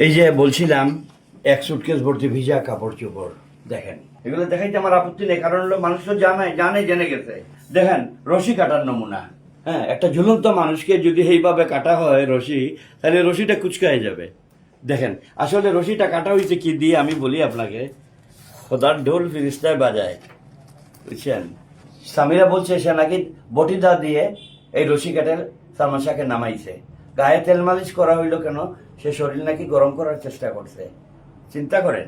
এই যে বলছিলাম এক সুটকেস ভর্তি ভিজা কাপড় চোপড় দেখেন, এগুলো দেখাইতে আমার আপত্তি নেই, কারণ হলো মানুষ তো জেনে গেছে। দেখেন রশি কাটার নমুনা, হ্যাঁ, একটা ঝুলন্ত মানুষকে যদি এইভাবে কাটা হয় রশি, তাহলে রশিটা কুচকায় যাবে। দেখেন আসলে রশিটা কাটা হয়েছে কি দিয়ে আমি বলি আপনাকে, খোদার ঢোল ফিরিস্তায় বাজায়, বুঝছেন। সামিরা বলছে সে নাকি বটিদা দিয়ে এই রশি কাটের সালমান শাহকে নামাইছে। গায়ে তেল মালিশ করা হইল কেন? সে শরীর নাকি গরম করার চেষ্টা করছে, চিন্তা করেন।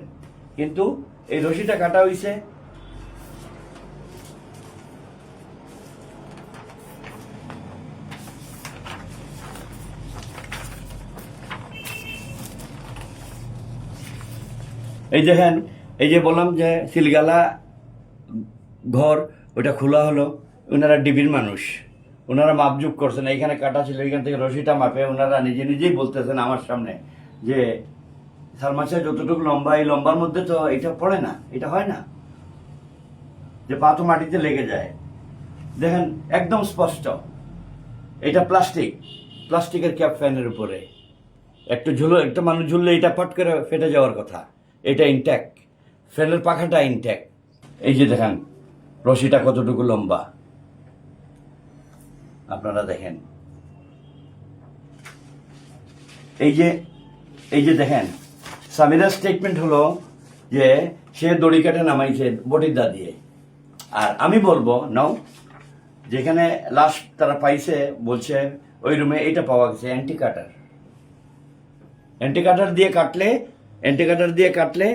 কিন্তু এই রশিটা কাটা হইছে এই দেখেন, এই যে বললাম যে সিলগালা ঘর ওটা খোলা হলো, ওনারা ডিবির মানুষ, ওনারা মাপজুপ করছেন, এইখানে কাটা ছিল, এইখান থেকে রশিটা মাপে ওনারা নিজেই বলতেছেন আমার সামনে যে সালমান শাহ যতটুকু লম্বা, এই লম্বার মধ্যে তো এটা পড়ে না, এটা হয় না, যে পা তো মাটিতে লেগে যায়। দেখেন একদম স্পষ্ট, এটা প্লাস্টিকের ক্যাপ ফ্যানের উপরে একটা মানুষ ঝুললে এটা পট করে ফেটে যাওয়ার কথা, এটা ইনট্যাক্ট, ফ্যানের পাখাটা ইনট্যাক্ট। এই যে দেখেন রশিটা কতটুকু লম্বা, আপনারা দেখেন। এই যে দেখেন, সামিরার স্টেটমেন্ট হলো যে সে দড়ি কাটে নামাইছে বটিদা দিয়ে। আর আমি বলবো নাও, যেখানে লাশ তারা পাইছে বলছে ওই রুমে এটা পাওয়া গেছে অ্যান্টি কাটার দিয়ে কাটলে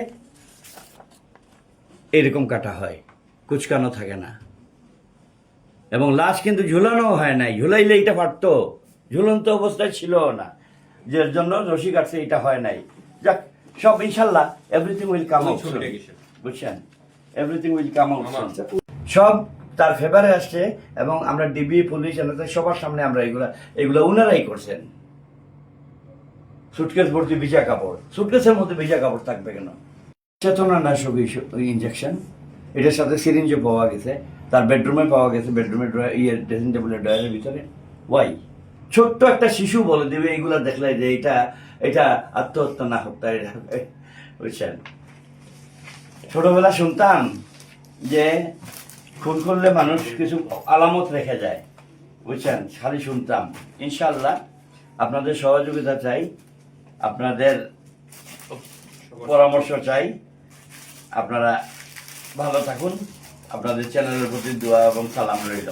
এরকম কাটা হয়, কুচকানো থাকে না। এবং লাশ কিন্তু ঝুলানো হয় নাই, ঝুলাইলে এটা পারতো, ঝুলন্ত অবস্থায় ছিল না, যে জন্য রশি কাটছে, এটা হয় নাই। যাক, সব ইনশাল্লাহ এভরিথিং উইল কাম আউট, বুঝছেন, এভরিথিং উইল কাম আউট, সব তার ফেভারে আসছে। এবং আমরা ডিবি, পুলিশ, সবার সামনে আমরা এগুলো উনারাই করছেন। সুটকেস ভর্তি ভিজা কাপড়, সুটকেসের মধ্যে ভিজা কাপড় থাকবে কেন? চেতনানাশক ইনজেকশন, এটার সাথে সিরিঞ্জও পাওয়া গেছে, তার বেডরুমে পাওয়া গেছে, বেডরুমের ড্রেসিং টেবিলের ড্রয়ারের ভিতরে। ওয়াই? ছোট্ট একটা শিশু বলে দেবে এইগুলা দেখলে যে এটা আত্মহত্যা না হত্যা, বুঝছেন। ছোটবেলা শুনতাম যে খুন করলে মানুষ কিছু আলামত রেখে যায়, বুঝছেন, খালি শুনতাম। ইনশাল্লাহ আপনাদের সহযোগিতা চাই, আপনাদের পরামর্শ চাই। আপনারা ভালো থাকুন, আপনাদের চ্যানেলের প্রতি দোয়া এবং সালাম রইল।